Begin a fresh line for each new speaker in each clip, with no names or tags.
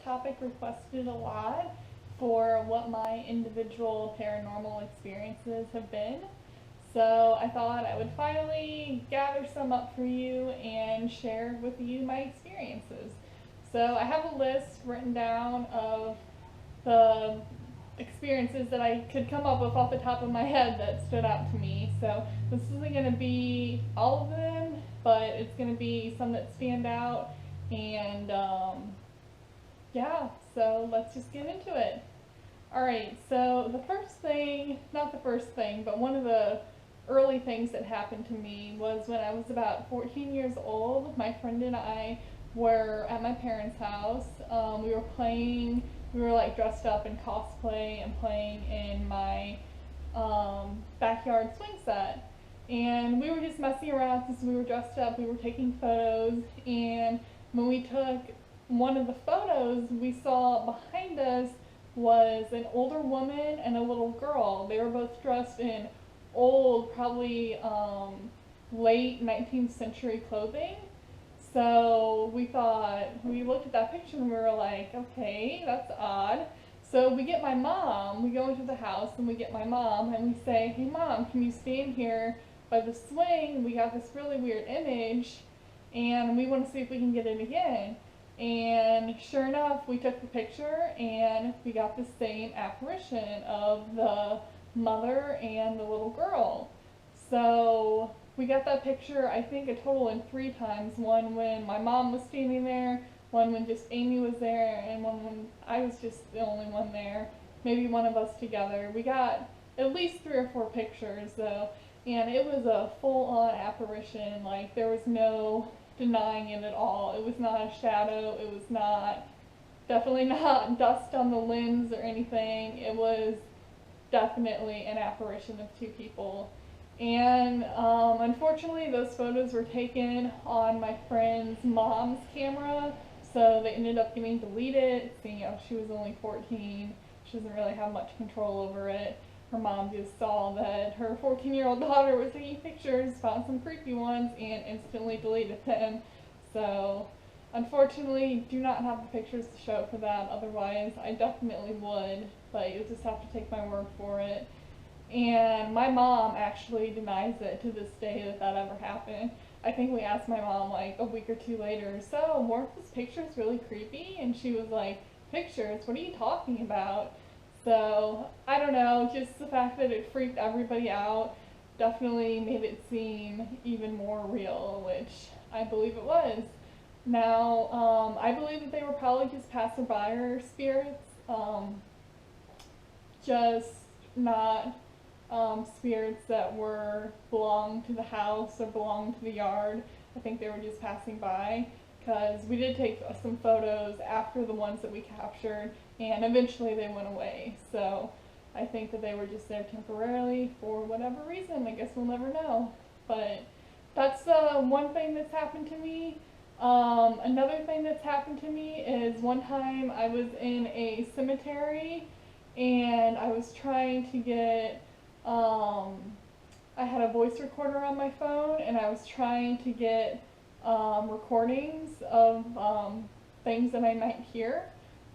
topic requested a lot for what my individual paranormal experiences have been. So I thought I would finally gather some up for you and share with you my experiences. So I have a list written down of the experiences that I could come up with off the top of my head that stood out to me. So this isn't going to be all of them, but it's going to be some that stand out. And yeah, so let's just get into it. Alright, so the first thing, not the first thing, but one of the early things that happened to me was when I was about 14 years old. My friend and I were at my parents' house. We were playing, we were like dressed up in cosplay and playing in my backyard swing set. And we were just messing around since we were dressed up. We were taking photos, and when we took one of the photos, we saw behind us was an older woman and a little girl. They were both dressed in old, probably late 19th century clothing. So we thought, we looked at that picture and we were like, okay, that's odd. So we get my mom, we go into the house and we get my mom and we say, hey mom, can you stand here by the swing? We got this really weird image and we want to see if we can get it again. And sure enough, we took the picture and we got the same apparition of the mother and the little girl. So we got that picture, I think, a total in 3 times. One when my mom was standing there, one when just Amy was there, and one when I was just the only one there. Maybe one of us together. We got at least 3 or 4 pictures though, and it was a full-on apparition. Like, there was no denying it at all. It was not a shadow. It was not, definitely not dust on the lens or anything. It was definitely an apparition of 2 people. And unfortunately, those photos were taken on my friend's mom's camera, so they ended up getting deleted. Seeing as she was only 14, she doesn't really have much control over it. Her mom just saw that her 14-year-old daughter was taking pictures, found some creepy ones, and instantly deleted them. So, unfortunately, do not have the pictures to show for that. Otherwise, I definitely would, but you'll just have to take my word for it. And my mom actually denies it to this day that that ever happened. I think we asked my mom like a week or 2 later, so weren't those pictures really creepy? And she was like, pictures? What are you talking about? So, I don't know, just the fact that it freaked everybody out definitely made it seem even more real, which I believe it was. Now, I believe that they were probably just passerby spirits, just not spirits that were belonged to the house or belonged to the yard. I think they were just passing by, because we did take some photos after the ones that we captured, and eventually they went away. So I think that they were just there temporarily for whatever reason. I guess we'll never know. But that's one thing that's happened to me. Another thing that's happened to me is one time I was in a cemetery and I was trying to get, I had a voice recorder on my phone and I was trying to get recordings of things that I might hear.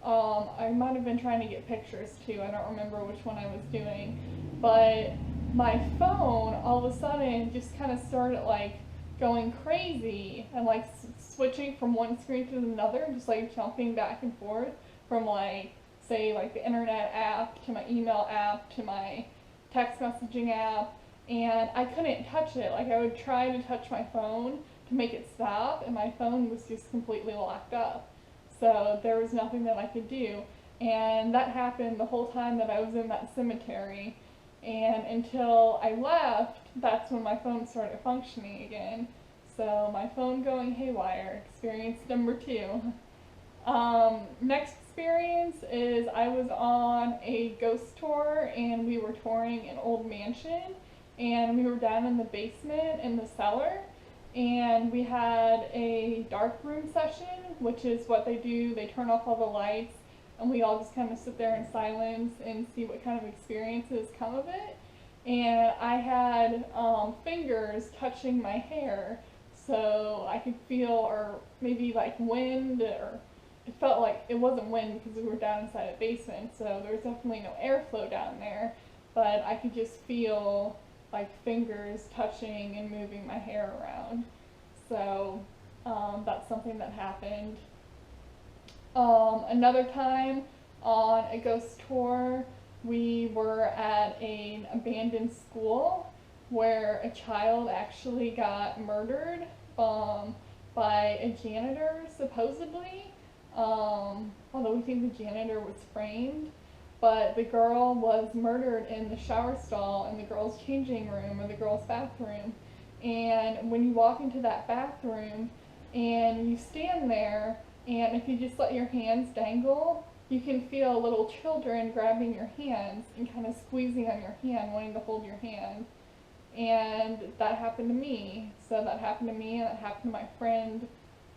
I might have been trying to get pictures too. I don't remember which one I was doing. But my phone all of a sudden just kind of started like going crazy and like switching from one screen to another, just like jumping back and forth from like, say, like the internet app to my email app to my text messaging app, and I couldn't touch it. Like, I would try to touch my phone to make it stop, and my phone was just completely locked up. So there was nothing that I could do. And that happened the whole time that I was in that cemetery. And until I left, that's when my phone started functioning again. So my phone going haywire, experience number 2. Next experience is I was on a ghost tour and we were touring an old mansion, and we were down in the basement in the cellar, and we had a dark room session, which is what they do. They turn off all the lights and we all just kind of sit there in silence and see what kind of experiences come of it. And I had fingers touching my hair, so I could feel, or maybe like wind or it felt like it wasn't wind because we were down inside a basement, so there was definitely no airflow down there, but I could just feel like fingers touching and moving my hair around. So that's something that happened. Another time on a ghost tour, we were at an abandoned school where a child actually got murdered by a janitor, supposedly. Although we think the janitor was framed, but the girl was murdered in the shower stall in the girls' changing room or the girls' bathroom. And when you walk into that bathroom and you stand there, and if you just let your hands dangle, you can feel little children grabbing your hands and kind of squeezing on your hand, wanting to hold your hand. And that happened to me. So that happened to me, and that happened to my friend,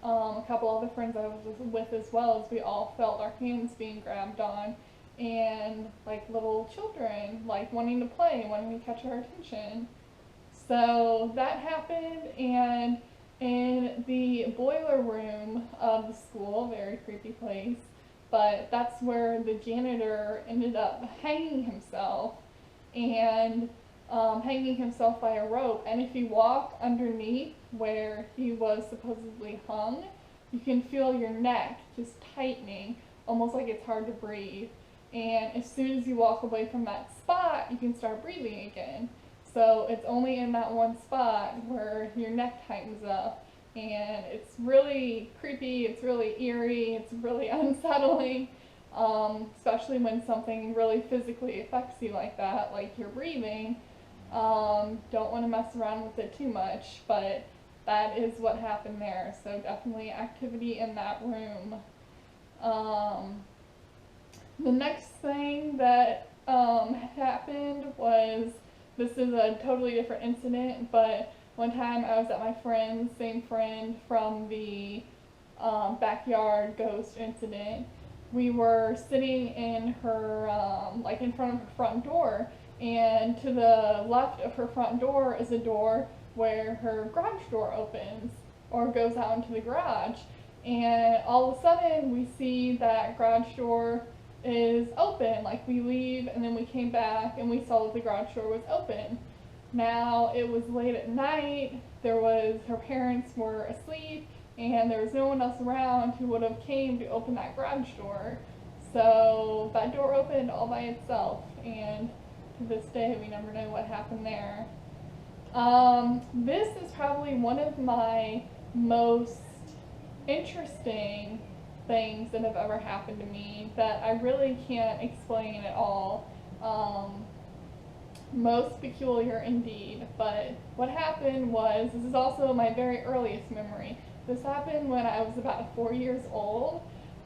a couple other friends I was with as well, as we all felt our hands being grabbed on, and like little children, like wanting to play, wanting to catch our attention. So that happened, and in the boiler room of the school, very creepy place, but that's where the janitor ended up hanging himself, and hanging himself by a rope. And if you walk underneath where he was supposedly hung, you can feel your neck just tightening, almost like it's hard to breathe. And as soon as you walk away from that spot, you can start breathing again. So it's only in that one spot where your neck tightens up. And it's really creepy, it's really eerie, it's really unsettling, especially when something really physically affects you like that, like your breathing. Don't want to mess around with it too much, but that is what happened there. So definitely activity in that room. The next thing that happened was, this is a totally different incident, but one time I was at my friend's, same friend from the backyard ghost incident. We were sitting in her, like in front of her front door, and to the left of her front door is a door where her garage door opens or goes out into the garage. And all of a sudden we see that garage door is open, like we leave and then we came back and we saw that the garage door was open. Now it was late at night, her parents were asleep, and there was no one else around who would have came to open that garage door. So that door opened all by itself, and to this day we never know what happened there. This is probably one of my most interesting things that have ever happened to me that I really can't explain at all. Most peculiar indeed, but what happened was, this is also my very earliest memory. This happened when I was about 4 years old.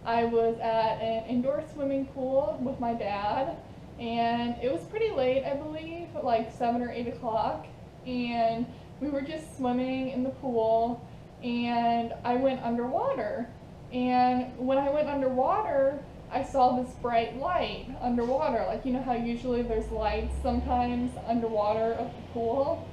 I was at an indoor swimming pool with my dad, and it was pretty late, I believe, like 7 or 8 o'clock, and we were just swimming in the pool, and I went underwater. And when I went underwater, I saw this bright light underwater. Like, you know how usually there's lights sometimes underwater of the pool?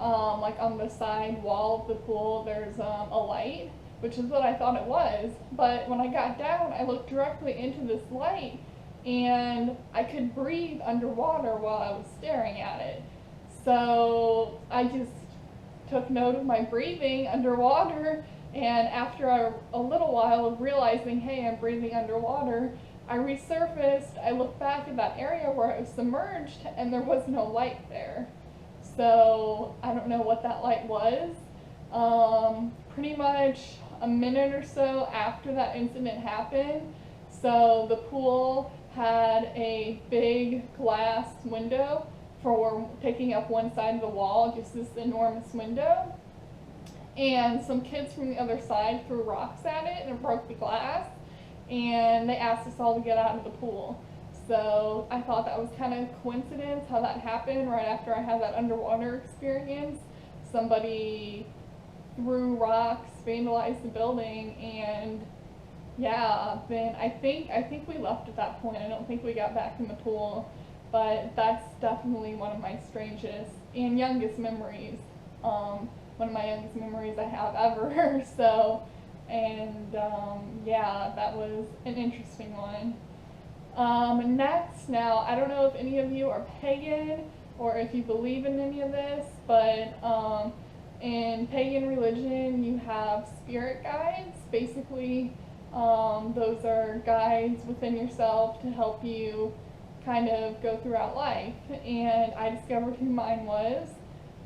Like on the side wall of the pool, there's a light, which is what I thought it was. But when I got down, I looked directly into this light, and I could breathe underwater while I was staring at it. So I just took note of my breathing underwater, and after a little while of realizing, hey, I'm breathing underwater, I resurfaced, I looked back at that area where I was submerged, and there was no light there. So I don't know what that light was. Pretty much a minute or so after that incident happened, so the pool had a big glass window for taking up one side of the wall, just this enormous window. And some kids from the other side threw rocks at it and it broke the glass, and they asked us all to get out of the pool. So I thought that was kind of coincidence how that happened right after I had that underwater experience. Somebody threw rocks, vandalized the building, and yeah, then I think we left at that point. I don't think we got back in the pool, but that's definitely one of my strangest and youngest memories. One of my youngest memories I have ever. So And yeah, that was an interesting one. Next, now, I don't know if any of you are pagan or if you believe in any of this, but in pagan religion, you have spirit guides. Basically, those are guides within yourself to help you kind of go throughout life. And I discovered who mine was,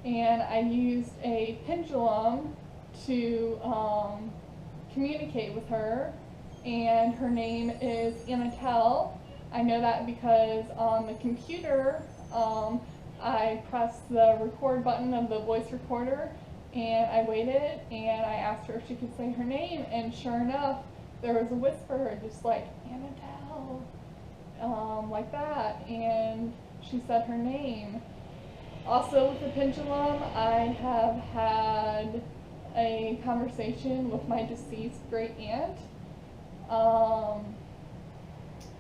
and I used a pendulum to communicate with her, and her name is Anatel. I know that because on the computer, I pressed the record button of the voice recorder, and I waited, and I asked her if she could say her name, and sure enough, there was a whisper, just like, Anatel, like that, and she said her name. Also with the pendulum, I have had a conversation with my deceased great aunt,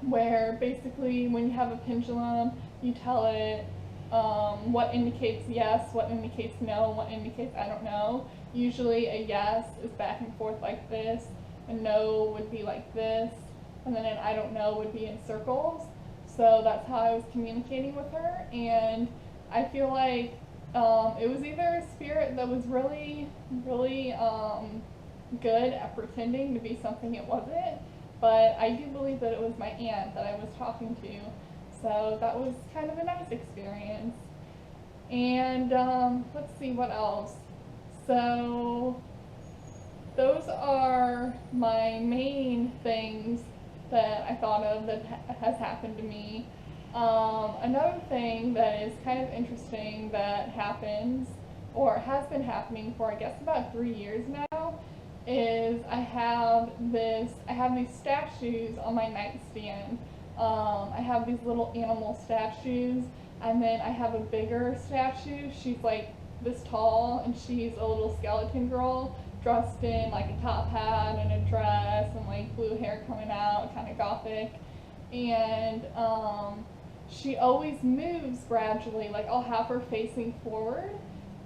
where basically when you have a pendulum, you tell it what indicates yes, what indicates no, and what indicates I don't know. Usually a yes is back and forth like this, a no would be like this, and then an I don't know would be in circles. So that's how I was communicating with her, and I feel like it was either a spirit that was really, really good at pretending to be something it wasn't, but I do believe that it was my aunt that I was talking to, so that was kind of a nice experience. And let's see what else. So those are my main things that I thought of that has happened to me. Another thing that is kind of interesting that happens, or has been happening for I guess about 3 years now, is I have these statues on my nightstand. I have these little animal statues, and then I have a bigger statue. She's like this tall, and she's a little skeleton girl dressed in like a top hat and a dress and like blue hair coming out, kind of gothic. And she always moves gradually, like I'll have her facing forward,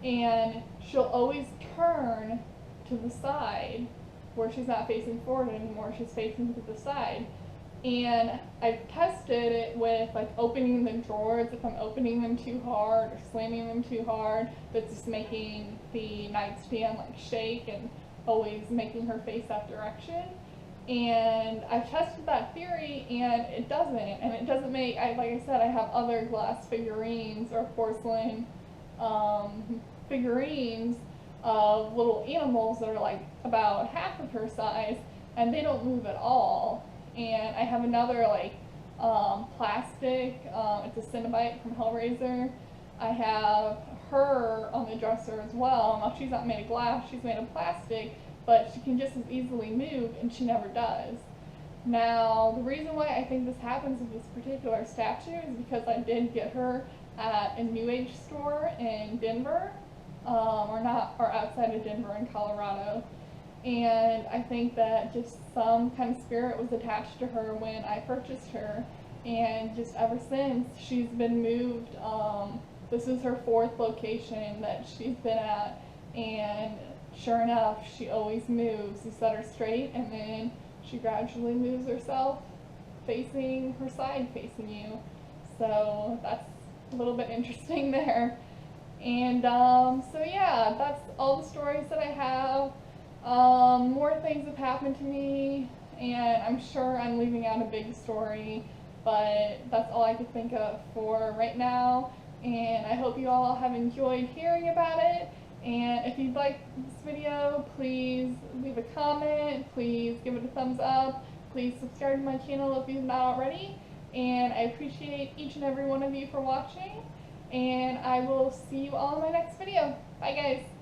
and she'll always turn to the side where she's not facing forward anymore, she's facing to the side. And I've tested it with like opening the drawers. If I'm opening them too hard or slamming them too hard, that's just making the nightstand like shake and always making her face that direction. And I've tested that theory, and it doesn't make, like I said, I have other glass figurines or porcelain figurines of little animals that are like about half of her size, and they don't move at all. And I have another like plastic, it's a Cenobite from Hellraiser. I have her on the dresser as well. Now she's not made of glass, she's made of plastic, but she can just as easily move, and she never does. Now, the reason why I think this happens with this particular statue is because I did get her at a New Age store in Denver, or outside of Denver in Colorado. And I think that just some kind of spirit was attached to her when I purchased her, and just ever since she's been moved. This is her 4th location that she's been at, and sure enough, she always moves. You set her straight, and then she gradually moves herself facing her side, facing you. So that's a little bit interesting there. And so yeah, that's all the stories that I have. More things have happened to me, and I'm sure I'm leaving out a big story, but that's all I could think of for right now. And I hope you all have enjoyed hearing about it. And if you'd like this video, please leave a comment, please give it a thumbs up, please subscribe to my channel if you've not already. And I appreciate each and every one of you for watching, and I will see you all in my next video. Bye guys!